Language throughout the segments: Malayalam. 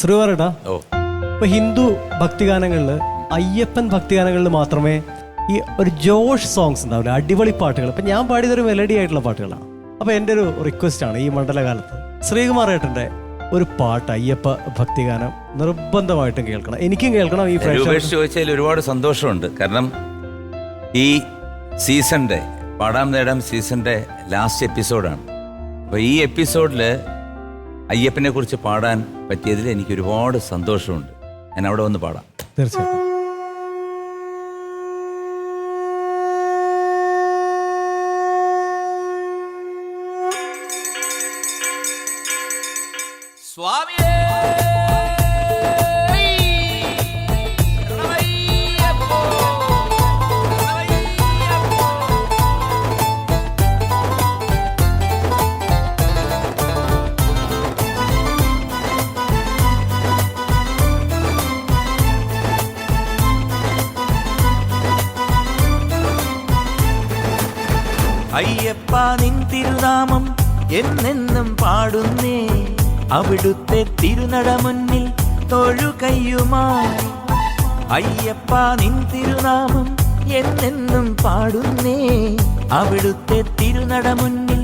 ശ്രീവരടാ ഇപ്പൊ ഹിന്ദു ഭക്തിഗാനങ്ങളിൽ അയ്യപ്പൻ ഭക്തിഗാനങ്ങളിൽ മാത്രമേ ഈ ഒരു ജോഷ് സോങ്സ് ഉണ്ടാവില്ല, അടിപൊളി പാട്ടുകൾ. ഇപ്പൊ ഞാൻ പാടിയതൊരു മെലഡി ആയിട്ടുള്ള പാട്ടുകളാണ്. അപ്പൊ എൻ്റെ ഒരു റിക്വസ്റ്റ് ആണ്, ഈ മണ്ഡലകാലത്ത് ശ്രീകുമാർ ഏട്ടൻ്റെ ഒരു പാട്ട് അയ്യപ്പ ഭക്തിഗാനം നിർബന്ധമായിട്ടും കേൾക്കണം, എനിക്കും കേൾക്കണം. ഈ ചോദിച്ചതിൽ ഒരുപാട് സന്തോഷമുണ്ട്. കാരണം ഈ സീസണിൻ്റെ പാടാം നേടാം സീസണിൻ്റെ ലാസ്റ്റ് എപ്പിസോഡാണ്. അപ്പോൾ ഈ എപ്പിസോഡിൽ അയ്യപ്പനെ കുറിച്ച് പാടാൻ പറ്റിയതിൽ എനിക്ക് ഒരുപാട് സന്തോഷമുണ്ട്. ഞാൻ അവിടെ വന്ന് പാടാം. തീർച്ചയായിട്ടും. സ്വാമിയേ അയ്യപ്പ നിൻ തിരുനാമം എന്നെന്നും പാടുന്നേ, അവിടുത്തെ തിരുനട മുന്നിൽ തൊഴുകയ്യുമായി. അയ്യപ്പ നിൻ തിരുനാമം എന്നെന്നും പാടുന്നേ, അവിടുത്തെ തിരുനട മുന്നിൽ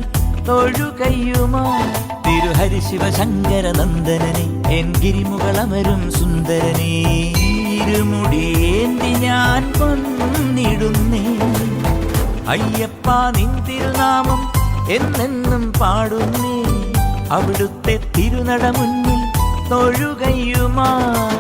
തൊഴുകയ്യുമായി. തിരുഹരി ശിവശങ്കര നന്ദനനെ എൻ ഗിരിമുകളമരും സുന്ദരനേ, ഇരുമുടിയേന്തി ഞാൻ വന്നിടുന്നേ. അയ്യപ്പ നിൻ തിരുനാമം എന്നെന്നും പാടുന്നേ, അവിടുത്തെ തിരുനട മുന്നിൽ തൊഴുകയ്യുമായി.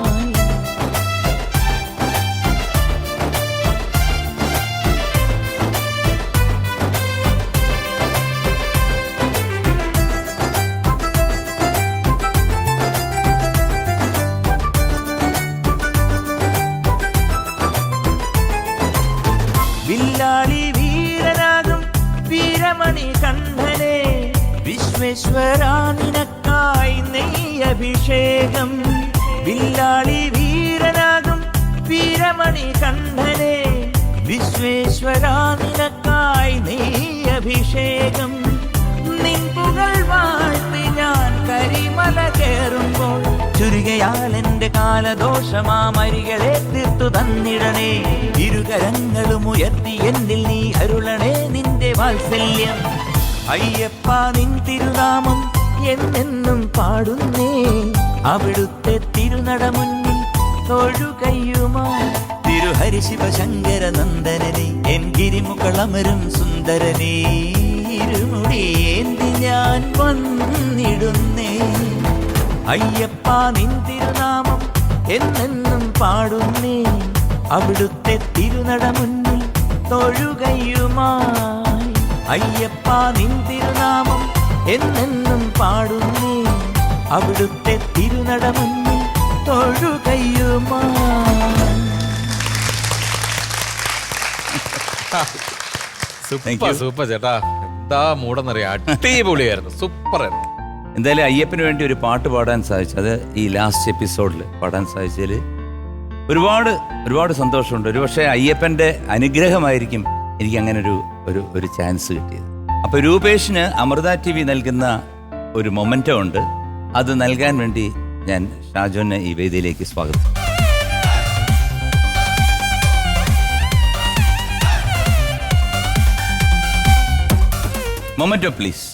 വില്ലാളി വീരനാകും വീരമണി കണ്ഠനെ, വിശ്വേശ്വരാ നിനക്കായി നെയ്യ് അഭിഷേകം. വില്ലാളി വീരനാകും വീരമണി കണ്ഠനെ, വിശ്വേശ്വരാ നിനക്കായി നെയ്യ് അഭിഷേകം. നിൻ പുകൾ വാഴ്ത്തി ഞാൻ കരിമല കയറുമ്പോൾ, ചുരുകയാൽ എന്റെ കാലദോഷമാമരികളെ തീർത്തു തന്നിടണേ. ഇരുകരങ്ങളും ഉയർത്തി എന്നിൽ നീ അരുളണേ നിന്റെ വാത്സല്യം. അയ്യപ്പ നിൻ തിരുനാമം എന്നെന്നും പാടുന്നേ, അവിടുത്തെ തിരുനട മുന്നിൽ തൊഴുകയ്യുമായി. തിരുഹരി ശിവശങ്കര നന്ദനനെ എൻ ഗിരിമുകളമരും സുന്ദരനേ, ഇരുമുടിയേന്തി ഞാൻ വന്നിടുന്നേ. അയ്യപ്പ നിൻ തിരുനാമം എന്നെന്നും പാടുന്നേ, അവിടുത്തെ തിരുനട മുന്നിൽ തൊഴുകയ്യുമായി. അയ്യപ്പ നിൻ തിരുനാമം എന്നെന്നും പാടുന്നേ, അവിടുത്തെ തിരുനട മുന്നിൽ തൊഴുകയ്യുമായി. സൂപ്പർ ചേട്ടാ, എന്താ മൂടെന്നറിയാം, അടിപൊളിയായിരുന്നു, സൂപ്പർ ആയിരുന്നു. എന്തായാലും അയ്യപ്പന് വേണ്ടി ഒരു പാട്ട് പാടാൻ സാധിച്ചു, അത് ഈ ലാസ്റ്റ് എപ്പിസോഡിൽ പാടാൻ സാധിച്ചതിൽ ഒരുപാട് ഒരുപാട് സന്തോഷമുണ്ട്. ഒരു പക്ഷേ അയ്യപ്പൻ്റെ അനുഗ്രഹമായിരിക്കും എനിക്ക് അങ്ങനെ ഒരു ചാൻസ് കിട്ടിയത്. അപ്പോൾ രൂപേഷിന് അമൃത TV നൽകുന്ന ഒരു മൊമെൻ്റോ ഉണ്ട്, അത് നൽകാൻ വേണ്ടി ഞാൻ ഷാജോനെ ഈ വേദിയിലേക്ക് സ്വാഗതം. Memento please.